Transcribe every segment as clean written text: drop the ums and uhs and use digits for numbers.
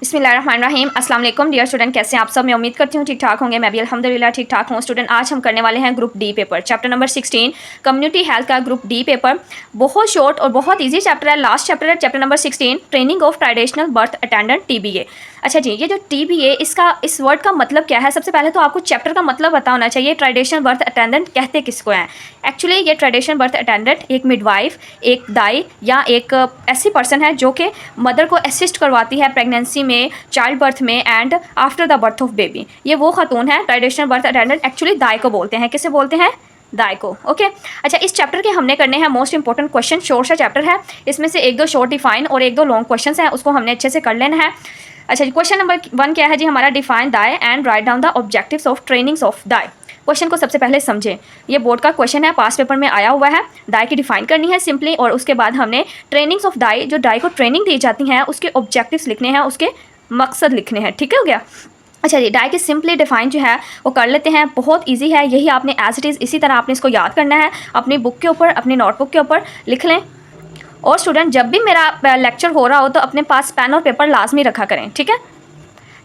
बिस्मिल्लाहिर्रहमानिर्रहीम अस्सलाम वालेकुम डियर स्टूडेंट, कैसे हैं आप सब। मैं उम्मीद करती हूँ ठीक ठाक होंगे। मैं भी अल्हम्दुलिल्लाह ठीक ठाक हूँ। स्टूडेंट, आज हम करने वाले हैं group D paper, chapter number 16 community health का ग्रुप डी पेपर। बहुत शॉर्ट और बहुत इजी चैप्टर है, लास्ट चैप्टर है, chapter number 16 training of traditional birth attendant TBA। अच्छा जी, ये जो TBA इसका इस वर्ड का मतलब क्या है, सबसे पहले तो आपको चैप्टर का मतलब पता होना चाहिए। ट्रेडिशनल बर्थ अटेंडेंट कहते किसको हैं। एक्चुअली ये ट्रेडिशनल बर्थ अटेंडेंट एक मिडवाइफ, एक दाई या एक ऐसी पर्सन है जो कि मदर को असिस्ट करवाती है प्रेगनेंसी में, चाइल्ड बर्थ में and after the birth of baby. ये वो खातून है ट्रेडिशनल बर्थ अटेंडेंट। एक्चुअली दाई को बोलते हैं। किसे बोलते हैं? दाई को। ओके। अच्छा, इस चैप्टर के हमने करने हैं मोस्ट इंपॉर्टेंट क्वेश्चन। शॉर्ट सा चैप्टर है, इसमें से एक दो शॉर्ट डिफाइन और एक दो लॉन्ग क्वेश्चन हैं, उसको हमने अच्छे से कर लेना है। अच्छा जी, क्वेश्चन नंबर 1 क्या है जी हमारा? Define Dai and write down the objectives of trainings of thy. Question को सबसे पहले समझें। ये बोर्ड का क्वेश्चन है, पास पेपर में आया हुआ है। दाई की डिफाइन करनी है सिंपली, और उसके बाद हमने ट्रेनिंग्स ऑफ दाई, जो दाई को ट्रेनिंग दी जाती हैं, उसके ऑब्जेक्टिव्स लिखने हैं, उसके मकसद लिखने हैं। ठीक है, हो गया। अच्छा जी, डाई की सिंपली डिफाइन जो है वो कर लेते हैं। बहुत इजी है, यही आपने एज इट इज़ इसी तरह आपने इसको याद करना है। अपनी बुक के ऊपर, अपनी नोटबुक के ऊपर लिख लें। और स्टूडेंट, जब भी मेरा लेक्चर हो रहा हो तो अपने पास पेन और पेपर लाजमी रखा करें, ठीक है,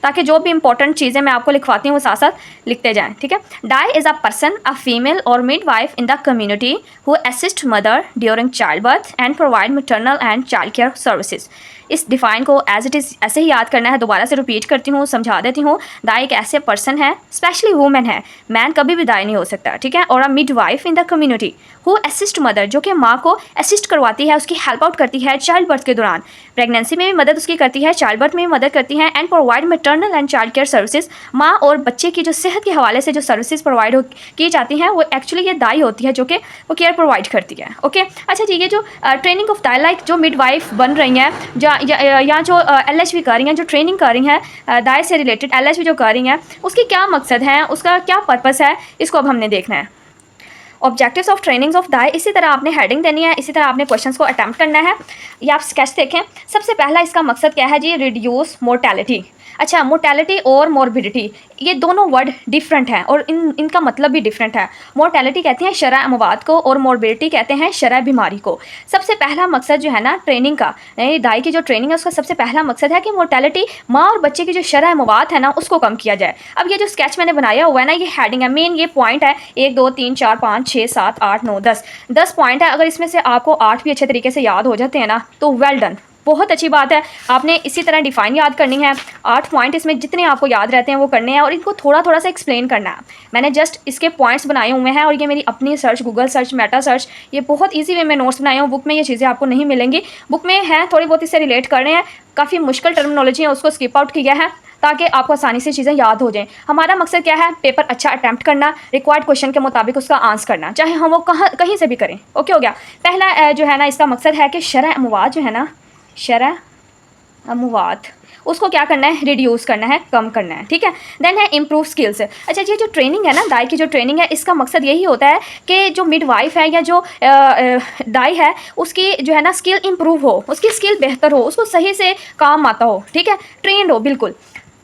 ताकि जो भी इंपॉर्टेंट चीज़ें मैं आपको लिखवाती हूँ वो साथ साथ लिखते जाएं। ठीक है। Dai is a person, a female और midwife in the community who assist mother during childbirth and provide maternal and child care services. इस डिफाइन को एज इट इज़ ऐसे ही याद करना है। दोबारा से रिपीट करती हूँ, समझा देती हूँ। दाई एक ऐसे पर्सन है, स्पेशली वुमेन है, मैन कभी भी दाई नहीं हो सकता। ठीक है। और a mid wife in the community who assist mother, जो कि माँ को असिस्ट करवाती है, उसकी हेल्प आउट करती है चाइल्ड बर्थ के दौरान। प्रेगनेंसी में भी मदद उसकी करती है, चाइल्ड बर्थ में भी मदद करती है। And provide maternal and child care services, माँ और बच्चे की जो सेहत के हवाले से जो सर्विसेज प्रोवाइड की जाती हैं, वो एक्चुअली ये दाई होती है जो कि वो केयर प्रोवाइड करती है। ओके। अच्छा जी, ये जो ट्रेनिंग ऑफ दाई, लाइक जो मिड वाइफ बन रही हैं या जो LHV कर रही हैं, जो ट्रेनिंग कर रही हैं दाई से रिलेटेड, LHV जो कर रही हैं, उसकी क्या मकसद है, उसका क्या पर्पस है, इसको अब हमने देखना है। Objectives of trainings of thy, इसी तरह आपने हेडिंग देनी है, इसी तरह आपने क्वेश्चंस को अटैम्प्ट करना है। ये आप स्केच देखें। सबसे पहला इसका मकसद क्या है जी? Reduce mortality. अच्छा, मोर्टेलिटी और मॉर्बिडिटी, ये दोनों वर्ड डिफरेंट हैं और इनका मतलब भी डिफरेंट है। मोर्टेलिटी कहते हैं शरह अमवात को और मॉर्बिडिटी कहते हैं शरह बीमारी को। सबसे पहला मकसद जो है ना ट्रेनिंग का, दाई की जो ट्रेनिंग है उसका सबसे पहला मकसद है कि मोर्टेलिटी, माँ और बच्चे की जो शरह अमवात है ना, उसको कम किया जाए। अब ये जो स्केच मैंने बनाया हुआ है ना, ये हेडिंग है, मेन ये पॉइंट है। 1 2 3 4 5 6 7 8 9 10 पॉइंट है। अगर इसमें से आपको 8 भी अच्छे तरीके से याद हो जाते हैं ना, तो वेल डन, बहुत अच्छी बात है। आपने इसी तरह डिफाइन याद करनी है। 8 पॉइंट इसमें जितने आपको याद रहते हैं वो करने हैं और इनको थोड़ा थोड़ा सा एक्सप्लेन करना है। मैंने जस्ट इसके पॉइंट्स बनाए हुए हैं और ये मेरी अपनी search, Google search, Meta search, ये बहुत ईजी वे में नोट्स बनाए हूँ। बुक में ये चीज़ें आपको नहीं मिलेंगी। बुक में है, थोड़ी बहुत इससे रिलेट कर रहे हैं, काफ़ी मुश्किल टर्मिनोलॉजी है, उसको स्किप आउट किया है ताकि आपको आसानी से चीज़ें याद हो जाएं। हमारा मकसद क्या है? पेपर अच्छा अटैम्प्ट करना, रिक्वायर्ड क्वेश्चन के मुताबिक उसका आंसर करना, चाहे हम वो कहीं से भी करें। ओके, हो गया। पहला जो है ना इसका मकसद है कि शरह अमवात जो है ना, शरह अमवात, उसको क्या करना है? रिड्यूस करना है, कम करना है। ठीक है। देन है इम्प्रूव स्किल्स। अच्छा, ये जो ट्रेनिंग है ना, दाई की जो ट्रेनिंग है, इसका मकसद यही होता है कि जो मिड वाइफ है या जो दाई है, उसकी जो है ना स्किल इम्प्रूव हो, उसकी स्किल बेहतर हो, उसको सही से काम आता हो। ठीक है, ट्रेंड हो बिल्कुल।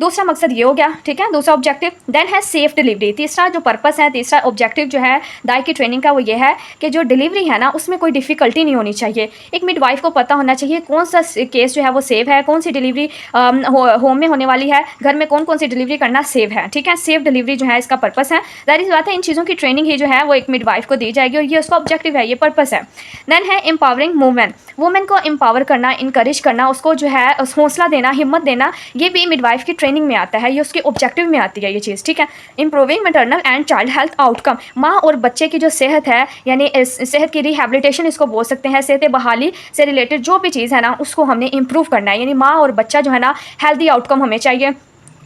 दूसरा मकसद ये हो गया। ठीक है, दूसरा ऑब्जेक्टिव। देन है सेफ डिलीवरी। तीसरा जो पर्पस है, तीसरा ऑब्जेक्टिव जो है दाई की ट्रेनिंग का, वो ये है कि जो डिलीवरी है ना, उसमें कोई डिफ़िकल्टी नहीं होनी चाहिए। एक मिडवाइफ को पता होना चाहिए कौन सा केस जो है वो सेफ है, कौन सी डिलीवरी होम में होने वाली है, घर में कौन कौन सी डिलीवरी करना सेफ है। ठीक है, सेफ डिलीवरी जो है इसका पर्पस है। ज़ाहिर सी बात है, इन चीज़ों की ट्रेनिंग ही जो है वो एक मिडवाइफ को दी जाएगी और ये उसका ऑब्जेक्टिव है, ये पर्पस है। देन है एम्पावरिंग वुमेन। वुमेन को एम्पावर करना, इनकरेज करना, उसको जो है हौसला देना, हिम्मत देना, ये भी मिडवाइफ की ट्रेनिंग में आता है, ये उसके ऑब्जेक्टिव में आती है ये चीज़। ठीक है। Improving maternal and child health outcome, माँ और बच्चे की जो सेहत है, यानी सेहत की रिहेबिलिटेशन इसको बोल सकते हैं, सेहत बहाली से रिलेटेड जो भी चीज़ है ना, उसको हमने इम्प्रूव करना है। यानी माँ और बच्चा जो है ना, हेल्दी आउटकम हमें चाहिए।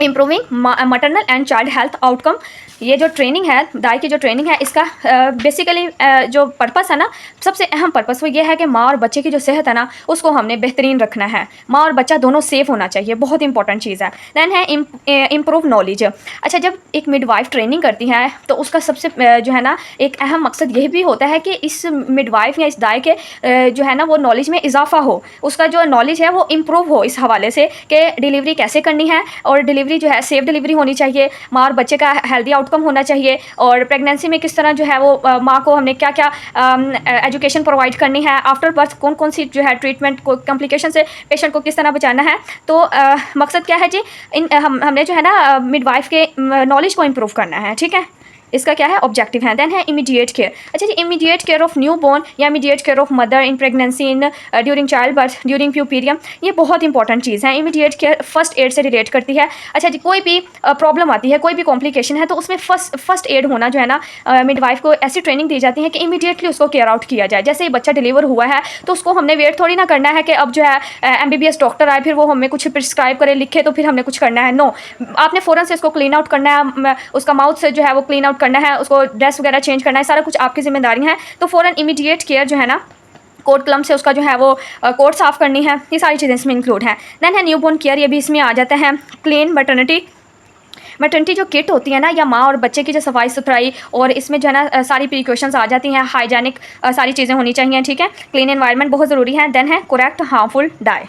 Improving maternal and child health outcome, ये जो ट्रेनिंग है, दाई की जो ट्रेनिंग है, इसका बेसिकली जो पर्पस है ना, सबसे अहम पर्पस वो ये है कि माँ और बच्चे की जो सेहत है ना, उसको हमने बेहतरीन रखना है। माँ और बच्चा दोनों सेफ होना चाहिए, बहुत इंपॉर्टेंट चीज़ है। देन है इम्प्रूव नॉलेज। अच्छा, जब एक मिडवाइफ ट्रेनिंग करती है तो उसका सबसे जो है ना एक अहम मकसद यह भी होता है कि इस मिडवाइफ या इस दाई के जो है ना वो नॉलेज में इजाफा हो, उसका जो नॉलेज है वो इम्प्रूव हो, इस हवाले से कि डिलीवरी कैसे करनी है और डिलीवरी जो है सेफ डिलीवरी होनी चाहिए, माँ और बच्चे का हेल्दी आउटकम होना चाहिए, और प्रेगनेंसी में किस तरह जो है वो माँ को हमने क्या क्या एजुकेशन प्रोवाइड करनी है, आफ्टर बर्थ कौन कौन सी जो है ट्रीटमेंट को कॉम्प्लिकेशन से पेशेंट को किस तरह बचाना है। तो मकसद क्या है जी, हमने जो है ना मिडवाइफ के नॉलेज को इम्प्रूव करना है, ठीक है, इसका क्या है ऑब्जेक्टिव है। देन है इमीडिएट केयर। अच्छा जी, immediate care of newborn या immediate care of mother in pregnancy, in during childbirth, during puerperium, ये बहुत इंपॉर्टेंट चीज़ है। इमीडिएट केयर फर्स्ट एड से रिलेट करती है। अच्छा जी, कोई भी प्रॉब्लम आती है, कोई भी कॉम्प्लिकेशन है, तो उसमें फर्स्ट एड होना जो है ना, मिडवाइफ को ऐसी ट्रेनिंग दी जाती है कि इमीडिएटली उसको केयर आउट किया जाए। जैसे ही बच्चा डिलीवर हुआ है तो उसको हमने वेट थोड़ी ना करना है कि अब जो है MBBS डॉक्टर आए फिर वो हमें कुछ प्रिस्क्राइब करे, लिखे, तो फिर हमने कुछ करना है। नो, आपने फ़ौरन से उसको क्लीन आउट करना है, उसका माउथ से जो है वो क्लीन आउट करना है, उसको ड्रेस वगैरह चेंज करना है, सारा कुछ आपकी जिम्मेदारी है। तो फ़ौरन इमीडिएट केयर जो है ना, कोट कलम से उसका जो है वो कोट साफ़ करनी है, ये सारी चीज़ें इसमें इंक्लूड हैं। देन है न्यूबॉर्न केयर, ये भी इसमें आ जाता है। क्लीन मैटरनिटी जो किट होती है ना, या माँ और बच्चे की जो सफाई सुथराई, और इसमें जो है ना सारी प्रिकॉशंस आ जाती हैं, हाइजेनिक सारी चीज़ें होनी चाहिए, ठीक है। क्लीन एनवायरनमेंट बहुत ज़रूरी है। देन है करेक्ट हार्मफुल डाई।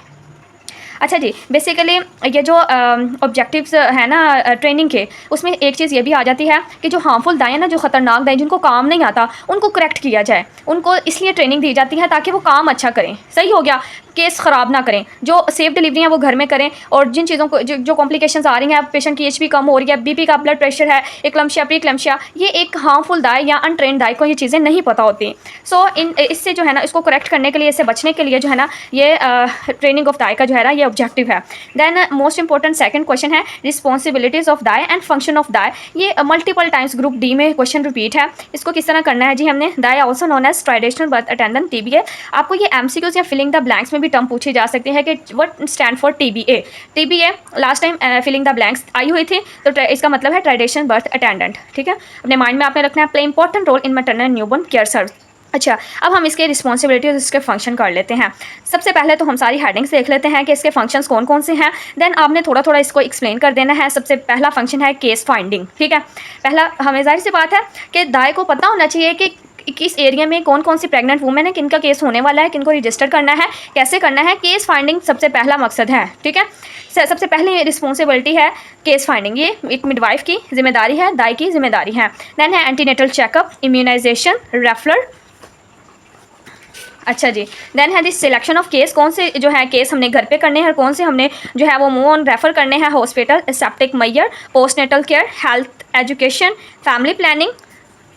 अच्छा जी, बेसिकली ये जो ऑब्जेक्टिव्स है ना ट्रेनिंग के, उसमें एक चीज़ ये भी आ जाती है कि जो हार्मफुल दाएँ ना, जो ख़तरनाक दाएँ जिनको काम नहीं आता, उनको करेक्ट किया जाए। उनको इसलिए ट्रेनिंग दी जाती है ताकि वो काम अच्छा करें, सही हो गया, केस ख़राब ना करें। जो सेफ डिलीवरी है वो घर में करें, और जिन चीज़ों को जो कॉम्प्लिकेशंस आ रही हैं, पेशेंट की HP कम हो रही है, BP का ब्लड प्रेशर है, एक्लम्शिया, प्री क्लम्शिया, ये एक हार्मफुल दाए या अनट्रेंड दाए को ये चीज़ें नहीं पता होती। सो इससे जो है ना, इसको करेक्ट करने के लिए, इससे बचने के लिए जो है ना, ये ट्रेनिंग ऑफ दाए का जो है ना ये ऑब्जेक्टिव है। Then most important second question है responsibilities of dai and function of dai. ये मल्टीपल टाइम्स ग्रुप D में क्वेश्चन रिपीट है। इसको किस तरह करना है जी, हमने dai also known as traditional birth attendant TBA। आपको ये MCQs या फिलिंग द ब्लैंक्स में भी टर्म पूछी जा सकती है कि what stand for TBA last time filling the blanks आई हुई थी, तो इसका मतलब है ट्राइडेशनल बर्थ अटेंडेंट, ठीक है। अपने माइंड में आपने रखना है, play important role in maternal newborn care service. अच्छा, अब हम इसके रिस्पॉन्सिबिलिटी और इसके फंक्शन कर लेते हैं। सबसे पहले तो हम सारी हेडिंग्स देख लेते हैं कि इसके फंक्शंस कौन कौन से हैं। देन आपने थोड़ा थोड़ा इसको एक्सप्लेन कर देना है। सबसे पहला फंक्शन है केस फाइंडिंग, ठीक है। पहला, हमें जाहिर सी बात है कि दाए को पता होना चाहिए कि किस एरिया में कौन कौन सी प्रेग्नेंट वुमेन है, किनका केस होने वाला है, किनको रजिस्टर करना है, कैसे करना है। केस फाइंडिंग सबसे पहला मकसद है, ठीक है। सबसे पहले रिस्पॉन्सिबिलिटी है केस फाइंडिंग, ये एक मिडवाइफ की जिम्मेदारी है, दाई की जिम्मेदारी है। देन है एंटीनेटल चेकअप, इम्यूनाइजेशन, रेफरल। अच्छा जी, देन है दिस सिलेक्शन ऑफ केस, कौन से जो है केस हमने घर पे करने हैं, कौन से हमने जो है वो मूव ऑन रेफ़र करने हैं हॉस्पिटल, सेप्टिक मैयर, postnatal care, health education, family planning.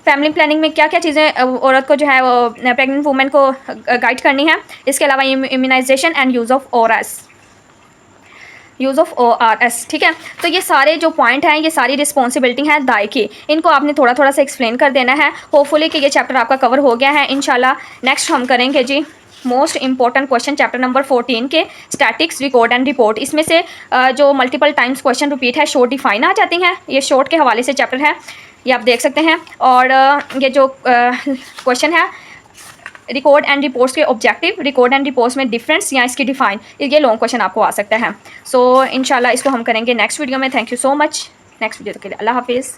Family planning में क्या क्या चीज़ें औरत को जो है वो प्रेग्नेंट वुमेन को गाइड करनी है। इसके अलावा immunisation and use of ORS, ठीक है। तो ये सारे जो पॉइंट हैं, ये सारी रिस्पॉन्सिबिलिटी है दाई की, इनको आपने थोड़ा थोड़ा सा एक्सप्लेन कर देना है। होपफुली कि ये चैप्टर आपका कवर हो गया है। इंशाल्लाह नेक्स्ट हम करेंगे जी most important question, chapter number 14 के स्टैटिक्स, रिकॉर्ड एंड रिपोर्ट। इसमें से जो मल्टीपल टाइम्स क्वेश्चन रिपीट है, शॉर्ट डिफाइन आ जाती हैं, ये शॉर्ट के हवाले से चैप्टर है, ये आप देख सकते हैं। और ये जो क्वेश्चन है रिकॉर्ड एंड रिपोर्ट्स के ऑब्जेक्टिव, रिकॉर्ड एंड रिपोर्ट्स में डिफरेंस या इसकी डिफाइन, ये लॉन्ग क्वेश्चन आपको आ सकता है। सो इंशाल्लाह इसको हम करेंगे नेक्स्ट वीडियो में। Thank you so much. Next video तक के लिए अल्लाह हाफिज़।